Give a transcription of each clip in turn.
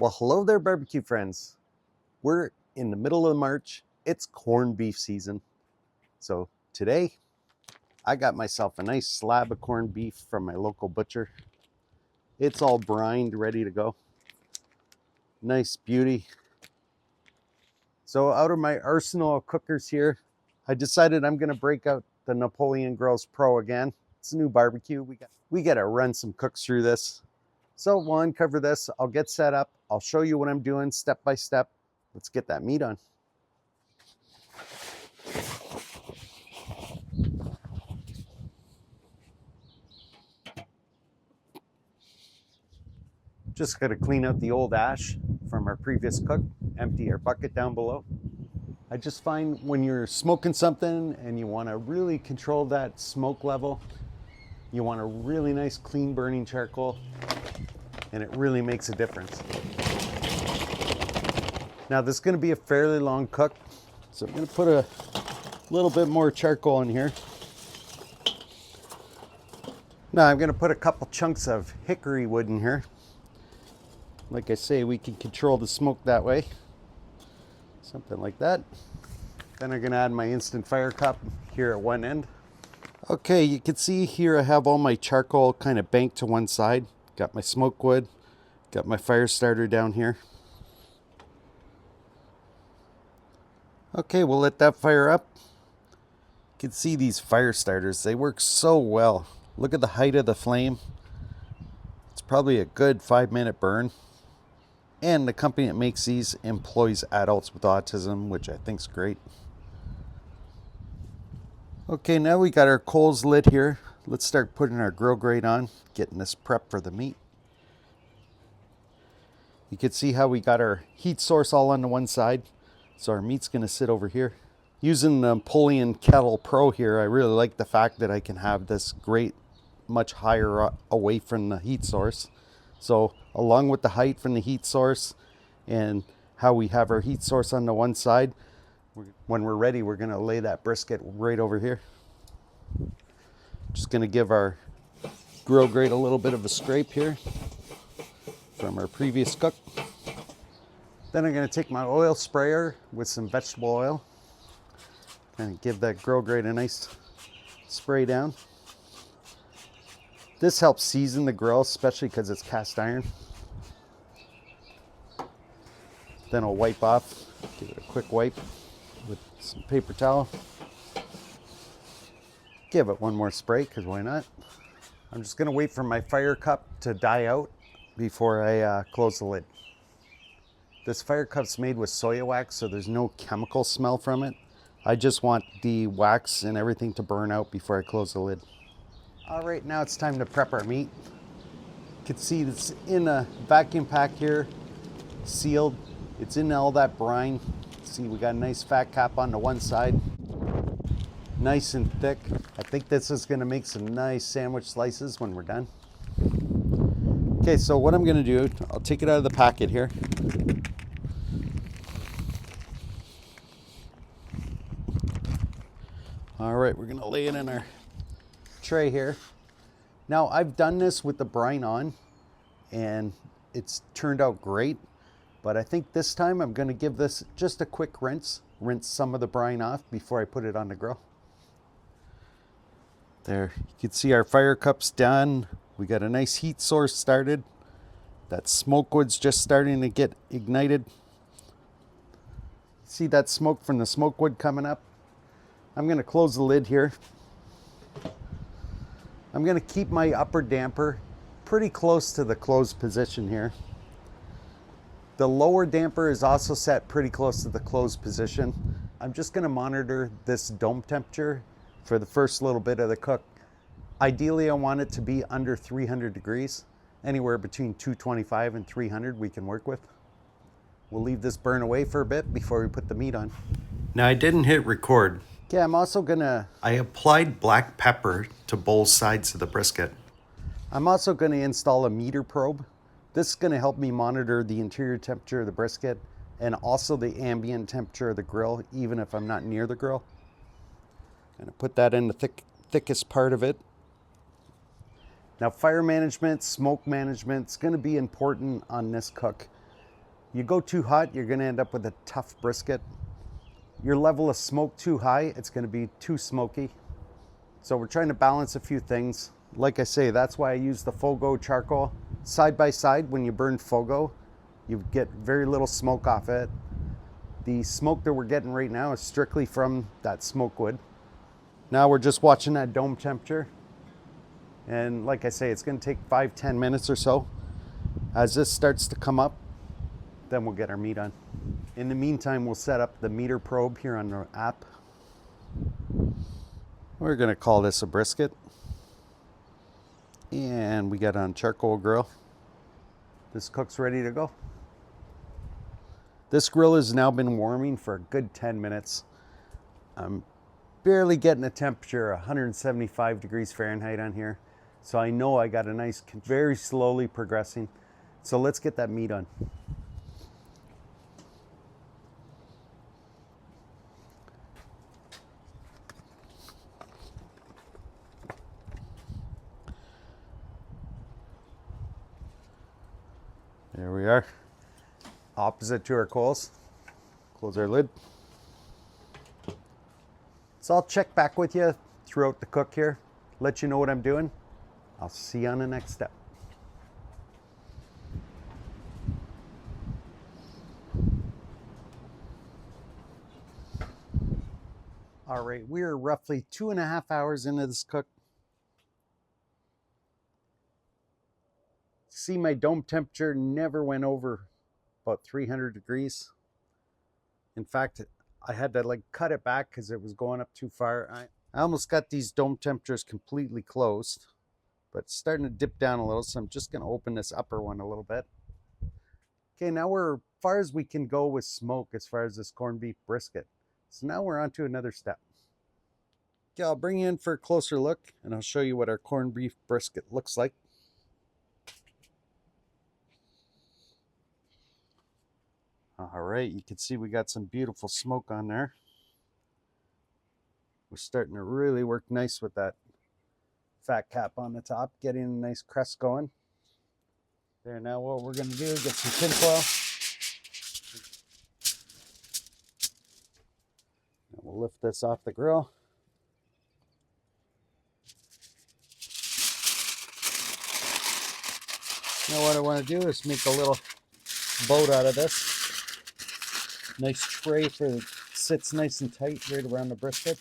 Well, hello there, barbecue friends. We're in the middle of March. It's corned beef season. So today, I got myself a nice slab of corned beef from my local butcher. It's all brined, ready to go. Nice beauty. So out of my arsenal of cookers here, I decided I'm going to break out the Napoleon Grills Pro again. It's a new barbecue. We got to run some cooks through this. So we'll uncover this. I'll get set up. I'll show you what I'm doing step by step. Let's get that meat on. Just got to clean out the old ash from our previous cook, empty our bucket down below. I just find when you're smoking something and you want to really control that smoke level, you want a really nice clean burning charcoal, and it really makes a difference. Now this is going to be a fairly long cook, so I'm going to put a little bit more charcoal in here. Now I'm going to put a couple chunks of hickory wood in here. Like I say, we can control the smoke that way. Something like that. Then I'm going to add my instant fire cup here at one end. Okay, you can see here I have all my charcoal kind of banked to one side. Got my smoke wood, got my fire starter down here. Okay, we'll let that fire up. You can see these fire starters, they work so well. Look at the height of the flame. It's probably a good 5-minute burn. And the company that makes these employs adults with autism, which I think is great. Okay, now we got our coals lit here. Let's start putting our grill grate on, getting this prep for the meat. You can see how we got our heat source all on the one side. So our meat's gonna sit over here. Using the Napoleon Kettle Pro here, I really like the fact that I can have this grate much higher away from the heat source. So along with the height from the heat source and how we have our heat source on the one side, when we're ready, we're gonna lay that brisket right over here. Just gonna give our grill grate a little bit of a scrape here from our previous cook. Then I'm gonna take my oil sprayer with some vegetable oil and give that grill grate a nice spray down. This helps season the grill, especially because it's cast iron. Then I'll wipe off, give it a quick wipe with some paper towel. Give it one more spray, because why not? I'm just gonna wait for my fire cup to die out before I close the lid. This fire cup's made with soya wax, so there's no chemical smell from it. I just want the wax and everything to burn out before I close the lid. All right, now it's time to prep our meat. You can see it's in a vacuum pack here, sealed. It's in all that brine. See, we got a nice fat cap on the one side. Nice and thick. I think this is gonna make some nice sandwich slices when we're done. Okay, so what I'm gonna do, I'll take it out of the packet here. All right, we're gonna lay it in our tray here. Now I've done this with the brine on and it's turned out great, but I think this time I'm gonna give this just a quick rinse some of the brine off before I put it on the grill. There, you can see our fire cup's done. We got a nice heat source started. That smoke wood's just starting to get ignited. See that smoke from the smoke wood coming up? I'm gonna close the lid here. I'm gonna keep my upper damper pretty close to the closed position here. The lower damper is also set pretty close to the closed position. I'm just gonna monitor this dome temperature for the first little bit of the cook. Ideally, I want it to be under 300 degrees. Anywhere between 225 and 300 we can work with. We'll leave this burn away for a bit before we put the meat on. Now I didn't hit record. Okay, I'm also gonna... I applied black pepper to both sides of the brisket. I'm also gonna install a meter probe. This is gonna help me monitor the interior temperature of the brisket and also the ambient temperature of the grill, even if I'm not near the grill. I'm gonna put that in the thickest part of it. Now, fire management, smoke management is going to be important on this cook. You go too hot, you're gonna end up with a tough brisket. Your level of smoke too high, it's gonna be too smoky. So we're trying to balance a few things. Like I say, that's why I use the Fogo charcoal. Side by side, when you burn Fogo, you get very little smoke off it. The smoke that we're getting right now is strictly from that smoke wood. Now we're just watching that dome temperature. And like I say, it's gonna take 5-10 minutes or so. As this starts to come up, then we'll get our meat on. In the meantime, we'll set up the meter probe here on the app. We're gonna call this a brisket. And we got on charcoal grill. This cook's ready to go. This grill has now been warming for a good 10 minutes. I'm barely getting a temperature, 175 degrees Fahrenheit on here. So I know I got a nice, very slowly progressing. So let's get that meat on. There we are. Opposite to our coals. Close our lid. So I'll check back with you throughout the cook here, let you know what I'm doing. I'll see you on the next step. All right, we're roughly 2.5 hours into this cook. See, my dome temperature never went over about 300 degrees. In fact, I had to like cut it back because it was going up too far. I almost got these dome temperatures completely closed, but it's starting to dip down a little, so I'm just gonna open this upper one a little bit. Okay, now we're as far as we can go with smoke as far as this corned beef brisket. So now we're on to another step. Okay, I'll bring you in for a closer look and I'll show you what our corned beef brisket looks like. All right, you can see we got some beautiful smoke on there. We're starting to really work nice with that fat cap on the top, getting a nice crest going. There, now what we're gonna do is get some tin foil. And we'll lift this off the grill. Now what I wanna do is make a little boat out of this. Nice tray for it sits nice and tight right around the brisket.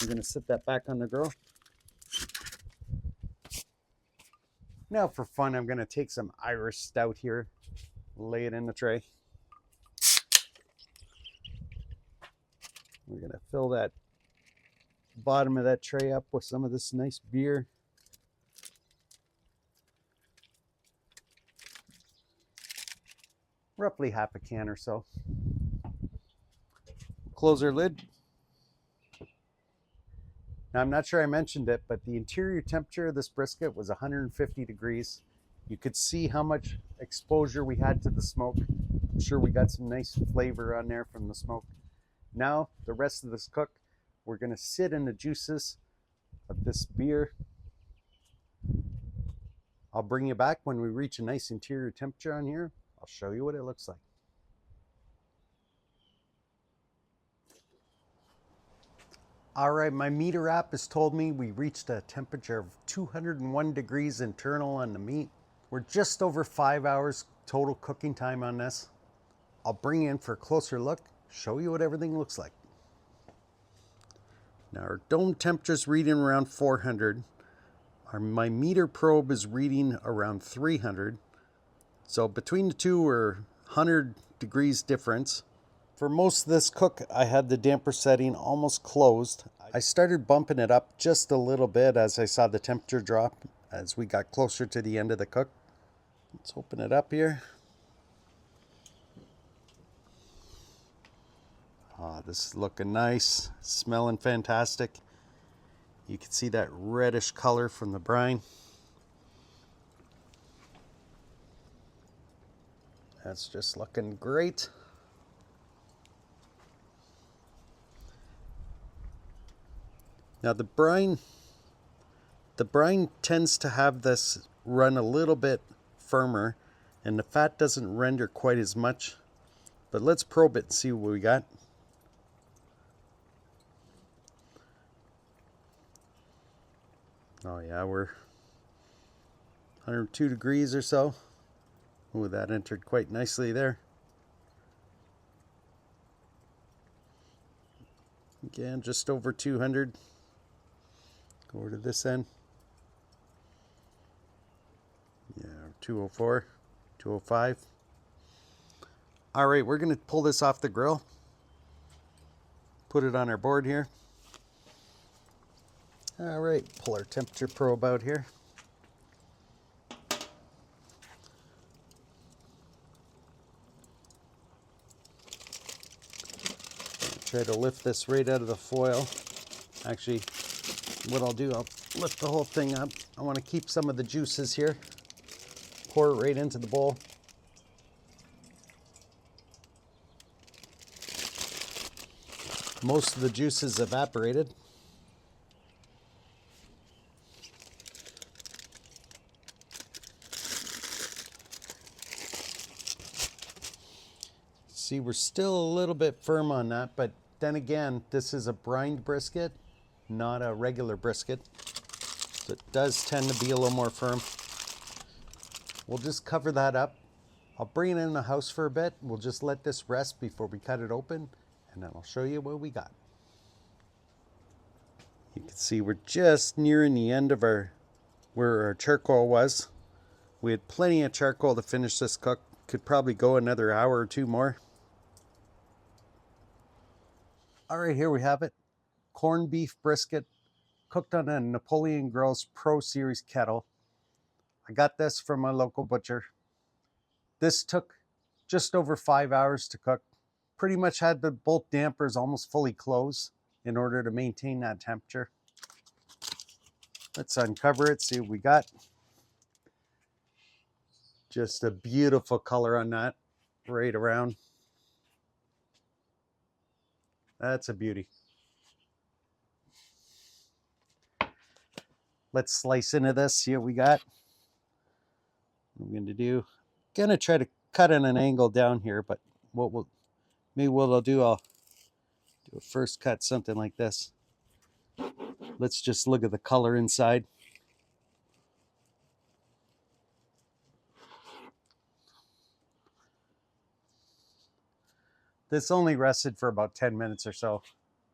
I'm gonna sit that back on the grill. Now for fun, I'm gonna take some Irish Stout here, lay it in the tray. We're gonna fill that bottom of that tray up with some of this nice beer. Roughly half a can or so. Close our lid. Now I'm not sure I mentioned it, but the interior temperature of this brisket was 150 degrees. You could see how much exposure we had to the smoke. I'm sure we got some nice flavor on there from the smoke. Now the rest of this cook, we're gonna sit in the juices of this beer. I'll bring you back when we reach a nice interior temperature on here. I'll show you what it looks like. All right, my meter app has told me we reached a temperature of 201 degrees internal on the meat. We're just over 5 hours total cooking time on this. I'll bring you in for a closer look, show you what everything looks like. Now our dome temperature's reading around 400. My meter probe is reading around 300. So between the two are 100 degrees difference. For most of this cook, I had the damper setting almost closed. I started bumping it up just a little bit as I saw the temperature drop as we got closer to the end of the cook. Let's open it up here. Oh, this is looking nice, smelling fantastic. You can see that reddish color from the brine. That's just looking great. Now the brine tends to have this run a little bit firmer and the fat doesn't render quite as much. But let's probe it and see what we got. Oh yeah, we're 102 degrees or so. Oh, that entered quite nicely there. Again, just over 200. Go over to this end. Yeah, 204, 205. All right, we're going to pull this off the grill. Put it on our board here. All right, pull our temperature probe out here. Try to lift this right out of the foil. Actually, what I'll do, I'll lift the whole thing up. I want to keep some of the juices here. Pour it right into the bowl. Most of the juices evaporated. See, we're still a little bit firm on that, but then again, this is a brined brisket, not a regular brisket. So it does tend to be a little more firm. We'll just cover that up. I'll bring it in the house for a bit. We'll just let this rest before we cut it open, and then I'll show you what we got. You can see we're just nearing the end of where our charcoal was. We had plenty of charcoal to finish this cook. Could probably go another hour or two more. All right, here we have it. Corned beef brisket cooked on a Napoleon Grill's Pro Series kettle. I got this from my local butcher. This took just over 5 hours to cook. Pretty much had the both dampers almost fully closed in order to maintain that temperature. Let's uncover it, see what we got. Just a beautiful color on that, right around. That's a beauty. Let's slice into this, see what we got. What I'm gonna try to cut at an angle down here, but what I'll do, I'll do a first cut, something like this. Let's just look at the color inside. This only rested for about 10 minutes or so,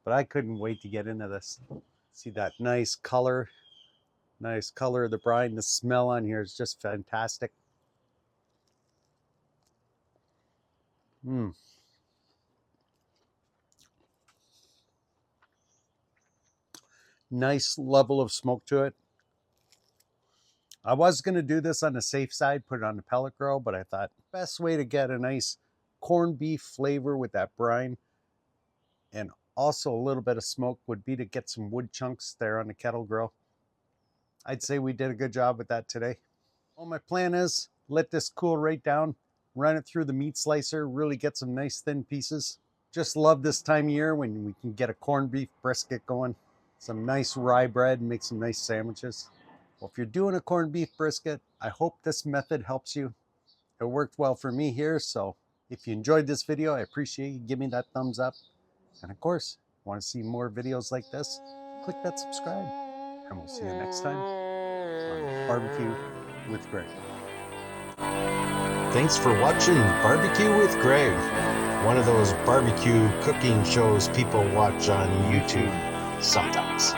but I couldn't wait to get into this. See that nice color of the brine. The smell on here is just fantastic. Nice level of smoke to it. I was going to do this on the safe side, put it on the pellet grill, but I thought best way to get a nice corned beef flavor with that brine and also a little bit of smoke would be to get some wood chunks there on the kettle grill. I'd say we did a good job with that today. Well, my plan is let this cool right down, run it through the meat slicer, really get some nice thin pieces. Just love this time of year when we can get a corned beef brisket going, some nice rye bread, and make some nice sandwiches. Well, if you're doing a corned beef brisket, I hope this method helps you. It worked well for me here, so if you enjoyed this video, I appreciate you give me that thumbs up. And of course, want to see more videos like this, click that subscribe. And we'll see you next time on Barbecue with Greg. Thanks for watching Barbecue with Greg, one of those barbecue cooking shows people watch on YouTube sometimes.